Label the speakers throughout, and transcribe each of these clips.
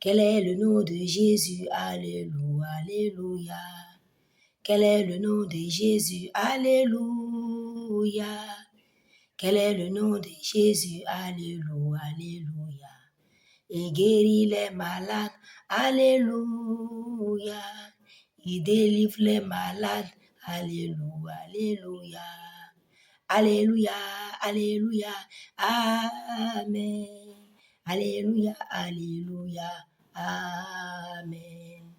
Speaker 1: Quel est le nom de Jésus? Alléluia, alléluia. Quel est le nom de Jésus? Alléluia. Quel est le nom de Jésus? Alléluia, alléluia. Il guérit les malades. Alléluia. Il délivre les malades. Alléluia, alléluia. Alléluia, alléluia. Amen. Alléluia, alléluia. Amen.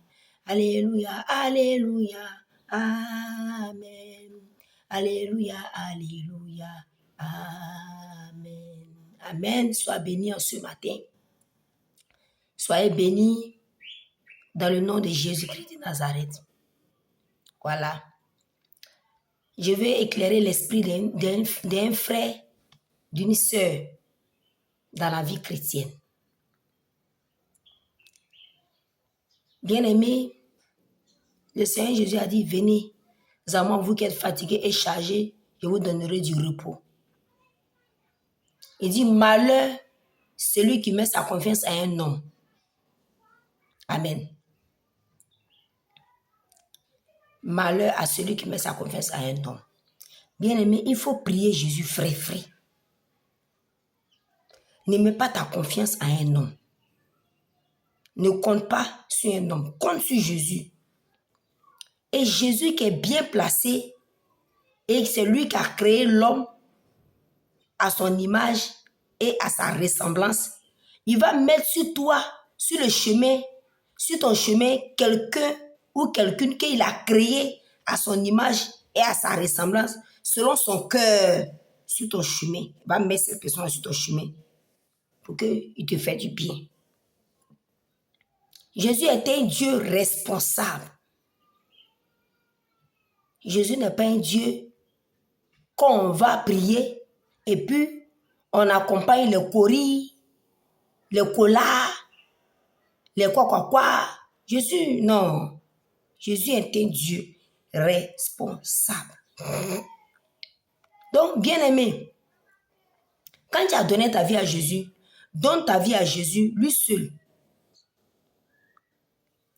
Speaker 1: Alléluia, alléluia. Amen. Alléluia, alléluia. Amen. Amen. Sois béni en ce matin. Soyez bénis dans le nom de Jésus-Christ de Nazareth. Voilà. Je vais éclairer l'esprit d'un frère, d'une sœur dans la vie chrétienne. Bien-aimés, le Seigneur Jésus a dit, venez à moi, vous qui êtes fatigués et chargés, je vous donnerai du repos. Il dit, malheur, celui qui met sa confiance à un homme. Amen. Malheur à celui qui met sa confiance à un homme. Bien-aimé, il faut prier Jésus frais. Ne mets pas ta confiance à un homme. Ne compte pas sur un homme, compte sur Jésus. Et Jésus qui est bien placé, et c'est lui qui a créé l'homme à son image et à sa ressemblance, il va mettre sur toi, sur le chemin, sur ton chemin, quelqu'un ou quelqu'une qu'il a créé à son image et à sa ressemblance, selon son cœur, sur ton chemin. Il va mettre cette personne sur ton chemin pour qu'il te fasse du bien. Jésus est un Dieu responsable. Jésus n'est pas un Dieu qu'on va prier et puis on accompagne les coris, les colas, les quoi. Jésus, non. Jésus est un Dieu responsable. Donc, bien-aimé, quand tu as donné ta vie à Jésus, donne ta vie à Jésus, lui seul.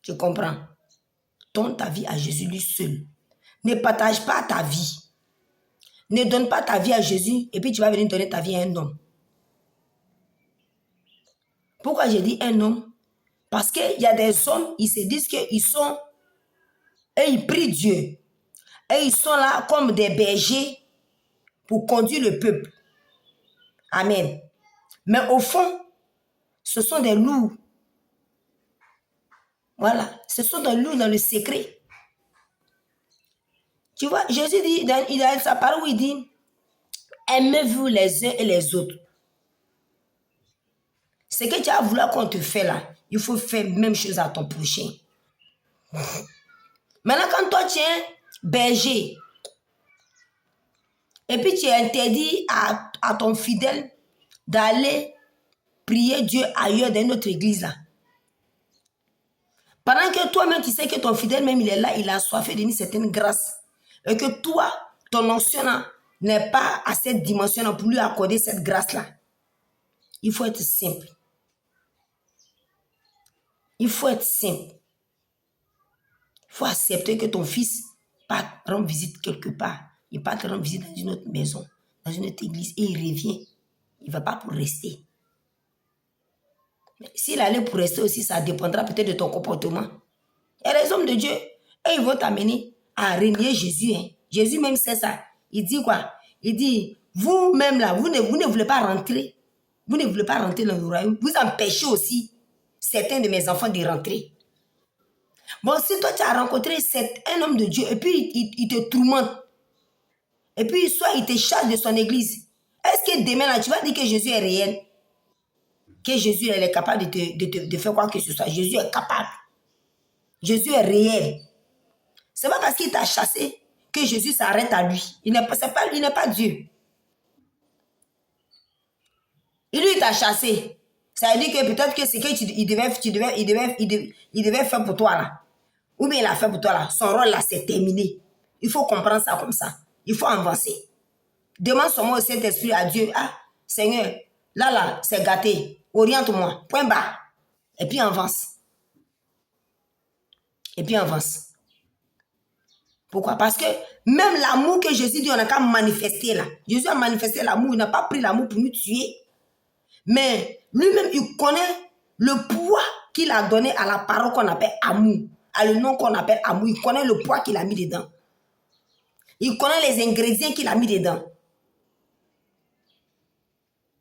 Speaker 1: Tu comprends? Donne ta vie à Jésus, lui seul. Ne partage pas ta vie. Ne donne pas ta vie à Jésus et puis tu vas venir donner ta vie à un homme. Pourquoi j'ai dit un homme? Parce qu'il y a des hommes, ils se disent qu'ils sont, et ils prient Dieu. Et ils sont là comme des bergers pour conduire le peuple. Amen. Mais au fond, ce sont des loups. Voilà, ce sont des loups dans le secret. Tu vois, Jésus dit, il a sa parole où il dit, aimez-vous les uns et les autres. Ce que tu as voulu qu'on te fait là, il faut faire la même chose à ton prochain. Maintenant, quand toi tu es berger, et puis tu interdis à ton fidèle d'aller prier Dieu ailleurs dans notre église là. Pendant que toi-même, tu sais que ton fidèle même, il est là, il a soif d'une certaine grâce. Et que toi, ton onction n'est pas à cette dimension pour lui accorder cette grâce-là. Il faut être simple. Il faut être simple. Il faut accepter que ton fils part rendre visite quelque part. Il part te rendre visite dans une autre maison, dans une autre église, et il revient. Il ne va pas pour rester. S'il allait pour rester aussi, ça dépendra peut-être de ton comportement. Il y a des hommes de Dieu, et ils vont t'amener à renier Jésus. Hein. Jésus même sait ça. Il dit quoi? Il dit, vous-même là, vous ne voulez pas rentrer. Vous ne voulez pas rentrer dans le royaume. Vous empêchez aussi certains de mes enfants de rentrer. Bon, si toi tu as rencontré un homme de Dieu, et puis il te tourmente, et puis soit il te charge de son église, est-ce que demain là, tu vas dire que Jésus est réel? Que Jésus est capable de faire quoi que ce soit. Jésus est capable. Jésus est réel. C'est pas parce qu'il t'a chassé que Jésus s'arrête à lui. Il n'est pas Dieu. Il t'a chassé. Ça veut dire que peut-être que c'est qu'il devait faire pour toi là. Ou bien il a fait pour toi là. Son rôle là, c'est terminé. Il faut comprendre ça comme ça. Il faut avancer. Demande son mot au Saint-Esprit à Dieu. Ah, Seigneur, là, c'est gâté. Oriente-moi. Point bas. Et puis on avance. Et puis on avance. Pourquoi? Parce que même l'amour que Jésus dit, on n'a qu'à manifester là. Jésus a manifesté l'amour, il n'a pas pris l'amour pour nous tuer. Mais lui-même, il connaît le poids qu'il a donné à la parole qu'on appelle amour, à le nom qu'on appelle amour. Il connaît le poids qu'il a mis dedans. Il connaît les ingrédients qu'il a mis dedans.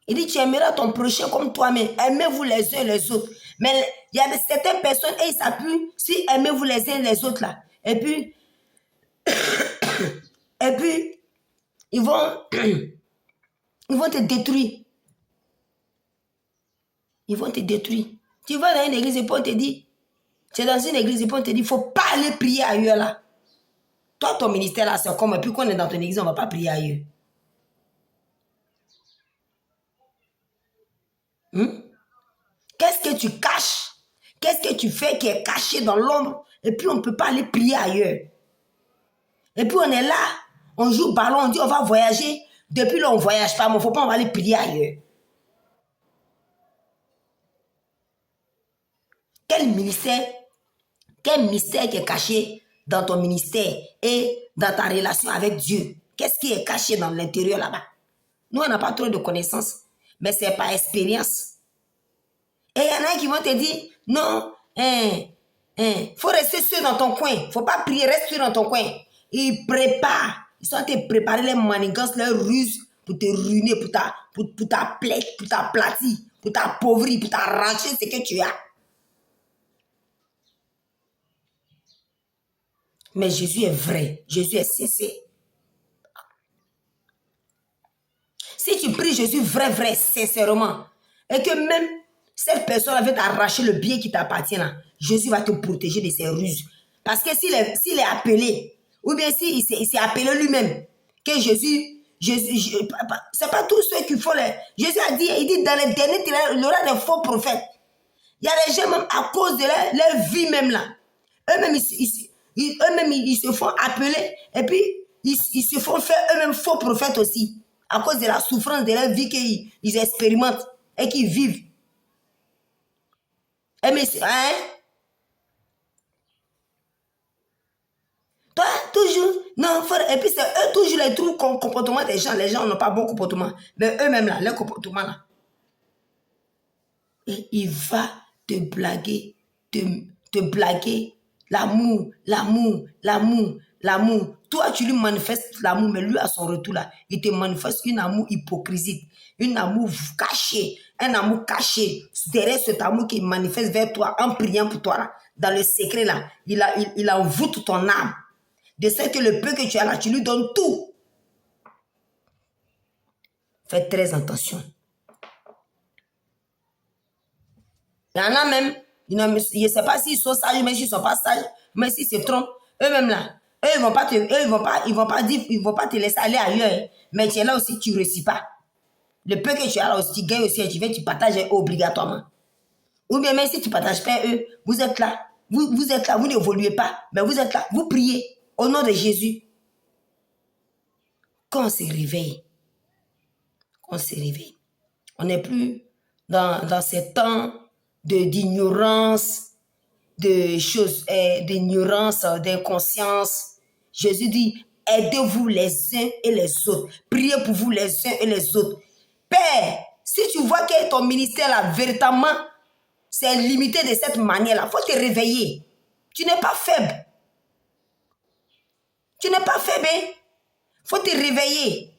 Speaker 1: Il dit, tu aimeras ton prochain comme toi-même. Aimez-vous les uns les autres. Mais il y a certaines personnes, et ils s'appuient si aimez-vous les uns les autres là. Et puis, ils vont te détruire. Ils vont te détruire. Tu vas dans une église et puis on te dit, tu es dans une église et puis on te dit, il ne faut pas aller prier ailleurs là. Toi, ton ministère là, c'est comme, et puis quand on est dans ton église, on ne va pas prier ailleurs. Qu'est-ce que tu caches? Qu'est-ce que tu fais qui est caché dans l'ombre? Et puis on ne peut pas aller prier ailleurs. Et puis on est là, on joue au ballon, on dit on va voyager. Depuis là, on ne voyage pas, mais il ne faut pas, on va aller prier ailleurs. Quel mystère qui est caché dans ton ministère et dans ta relation avec Dieu? Qu'est-ce qui est caché dans l'intérieur là-bas? Nous, on n'a pas trop de connaissances, mais c'est par expérience. Et il y en a qui vont te dire, non, faut rester seul dans ton coin. Faut pas prier, reste seul dans ton coin. Ils préparent. Ils sont en train de préparer les manigances, leurs ruses pour te ruiner, pour t'aplatir, pour t'appauvrir, pour t'arracher ce que tu as. Mais Jésus est vrai. Jésus est sincère. Si tu pries Jésus vrai, sincèrement, et que même cette personne veut t'arracher le bien qui t'appartient là, Jésus va te protéger de ses ruses. Parce que s'il est appelé, ou bien s'il s'est appelé lui-même, que Jésus, c'est pas tous ceux qui font les... Jésus a dit, il dit dans les derniers temps, il y aura des faux prophètes. Il y a des gens même à cause de leur vie même là. Eux-mêmes, ils se font appeler et puis ils se font faire eux-mêmes faux prophètes aussi. À cause de la souffrance de leur vie qu'ils expérimentent et qu'ils vivent. Et mais, hein? Toi, toujours, non, et puis c'est eux toujours les trous comportements des gens. Les gens n'ont pas bon comportement. Mais eux-mêmes là, leur comportement là. Et il va te blaguer, te blaguer. L'amour. Toi, tu lui manifestes l'amour, mais lui, à son retour là, il te manifeste une amour hypocrite, un amour caché. Derrière cet amour qu'il manifeste vers toi, en priant pour toi, là, dans le secret là, il envoûte ton âme. De ce que le peu que tu as là, tu lui donnes tout. Fais très attention. Il y en a même, je ne sais pas s'ils sont sages, mais s'ils ne sont pas sages, mais s'ils se trompent, eux-mêmes là, eux, ils ne vont pas te laisser aller ailleurs. Mais tu es là aussi, tu ne réussis pas. Le peu que tu as là aussi, tu gagnes aussi, tu partages obligatoirement. Ou bien même si tu ne partages pas eux, vous êtes là. Vous êtes là, vous n'évoluez pas, mais vous êtes là, vous priez au nom de Jésus. Quand on se réveille, on n'est plus dans ces temps d'ignorance, d'ignorance, d'inconscience. Jésus dit, aidez-vous les uns et les autres. Priez pour vous les uns et les autres. Père, si tu vois que ton ministère là, véritablement, c'est limité de cette manière-là, il faut te réveiller. Tu n'es pas faible. Tu n'es pas faible, hein? Faut te réveiller.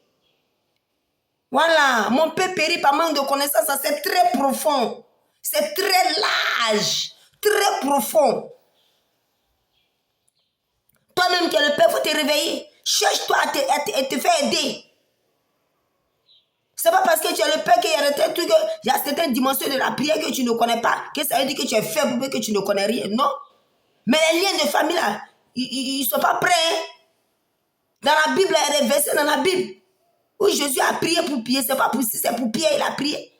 Speaker 1: Voilà, mon père périt par manque de connaissance, ça c'est très profond. C'est très large, très profond. Toi-même, tu es le père, il faut te réveiller. Cherche-toi à te faire aider. C'est pas parce que tu es le père qu'il y a certaines dimensions de la prière que tu ne connais pas, que ça veut dire que tu es faible ou que tu ne connais rien. Non. Mais les liens de famille là, ils ne sont pas prêts. Hein? Dans la Bible, il y a des versets dans la Bible où Jésus a prié pour Pierre. C'est pas pour si c'est pour Pierre, il a prié.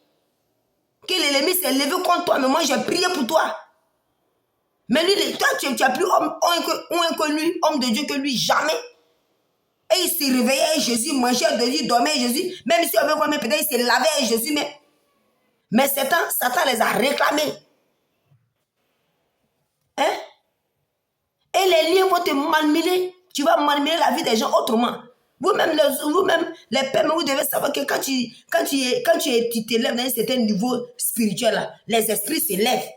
Speaker 1: Que l'ennemi s'est levé contre toi, mais moi j'ai prié pour toi. Mais lui, toi, tu as plus homme que lui, homme de Dieu que lui, jamais. Et il s'est réveillé et Jésus mangeait de lui, dormait et Jésus. Même si on veut voir, peut-être il s'est lavé et Jésus. Mais Satan les a réclamés. manipuler. Tu vas manipuler la vie des gens autrement. Vous-même, les pères, vous devez savoir que quand tu t'élèves dans un certain niveau spirituel, là, les esprits s'élèvent.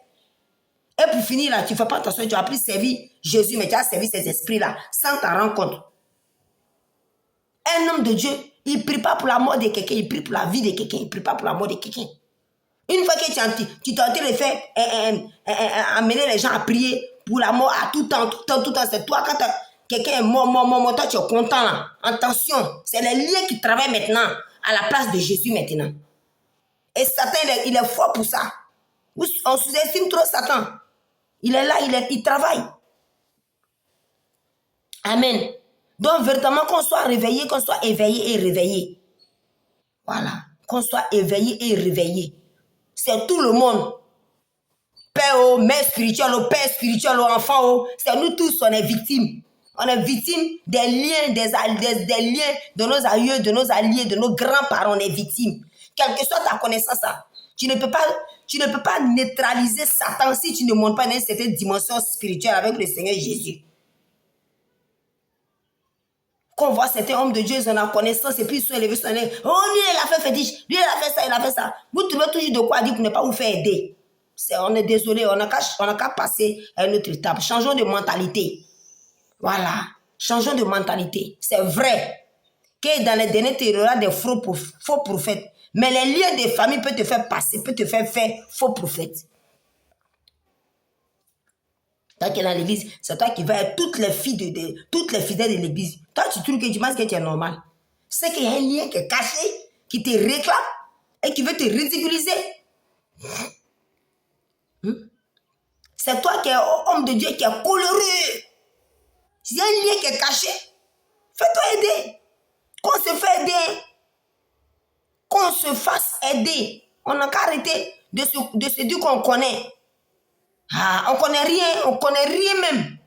Speaker 1: Et pour finir, là, tu ne fais pas attention, tu as plus servi Jésus, mais tu as servi ces esprits-là sans t'en rendre compte. Un homme de Dieu, il ne prie pas pour la mort de quelqu'un, il prie pour la vie de quelqu'un, il ne prie pas pour la mort de quelqu'un. Une fois que tu t'es en train de faire amener les gens à prier pour la mort à tout temps, c'est toi quand quelqu'un est mort, toi tu es content là. Attention, c'est les liens qui travaillent maintenant à la place de Jésus maintenant. Et Satan, il est fort pour ça. On sous-estime trop Satan. Il est là, il travaille. Amen. Donc, véritablement, qu'on soit réveillé, qu'on soit éveillé et réveillé. Voilà. Qu'on soit éveillé et réveillé. C'est tout le monde. Père, mère spirituelle, père spirituel, enfant, c'est nous tous, on est victimes. On est victimes des liens, des liens de nos aïeux, de nos alliés, de nos grands-parents, on est victimes. Quelle que soit ta connaissance, tu ne peux pas neutraliser Satan si tu ne montes pas dans une certaine dimension spirituelle avec le Seigneur Jésus. Quand on voit certains hommes de Dieu, ils ont la connaissance et puis ils sont élevés, oh lui il a fait fétiche, lui il a fait ça, il a fait ça. Vous trouvez toujours de quoi dire pour ne pas vous faire aider. On est désolé, on n'a qu'à passer à une autre étape. Changeons de mentalité. Voilà, changeons de mentalité. C'est vrai que dans les derniers temps, il y aura des faux prophètes. Mais les liens des familles peuvent te faire passer, peuvent te faire faux prophètes. Tant que dans l'église, c'est toi qui vas être toutes les fidèles de l'église. Toi, tu trouves que tu penses que tu es normal. C'est qu'il y a un lien qui est caché, qui te réclame et qui veut te ridiculiser. C'est toi qui es homme de Dieu qui est coloré. S'il y a un lien qui est caché, fais-toi aider. Qu'on se fait aider. Qu'on se fasse aider. On n'a qu'à arrêter de se dire qu'on connaît. On connaît rien même.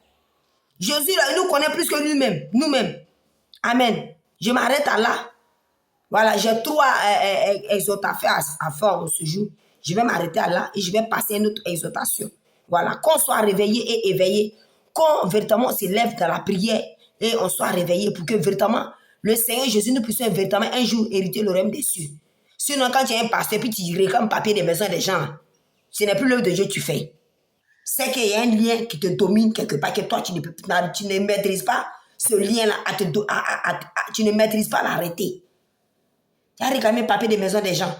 Speaker 1: Jésus, là, il nous connaît plus que lui-même, nous-mêmes. Amen. Je m'arrête à là. Voilà, j'ai 3 exhortations à faire ce jour. Je vais m'arrêter à là et je vais passer à une autre exhortation. Voilà, qu'on soit réveillé et éveillé, qu'on véritablement on s'élève dans la prière et on soit réveillé pour que véritablement le Seigneur Jésus nous puisse véritablement un jour hériter le royaume des cieux. Sinon, quand tu es un pasteur puis tu réclames papier des maisons des gens, ce n'est plus l'œuvre de Dieu que tu fais. C'est qu'il y a un lien qui te domine quelque part, que toi tu ne maîtrises pas ce lien-là, tu ne maîtrises pas l'arrêter. Tu as réclamé papier des maisons des gens.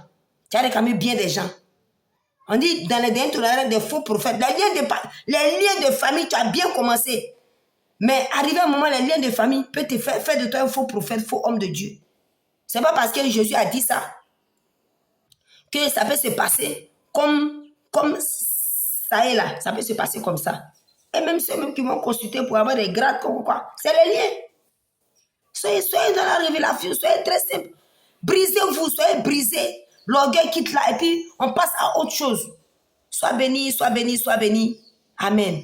Speaker 1: Tu as réclamé bien des gens. On dit dans les derniers temps, des faux prophètes. Les liens de famille, tu as bien commencé. Mais arrivé un moment, les liens de famille peuvent te faire de toi un faux prophète, faux homme de Dieu. Ce n'est pas parce que Jésus a dit ça que ça peut se passer comme ça est là. Ça peut se passer comme ça. Et même ceux qui vont consulter pour avoir des grades, quoi. C'est les liens. Soyez dans la révélation, soyez très simple. Brisez-vous, soyez brisés. L'orgueil quitte là et puis on passe à autre chose. Sois béni, sois béni, sois béni. Amen.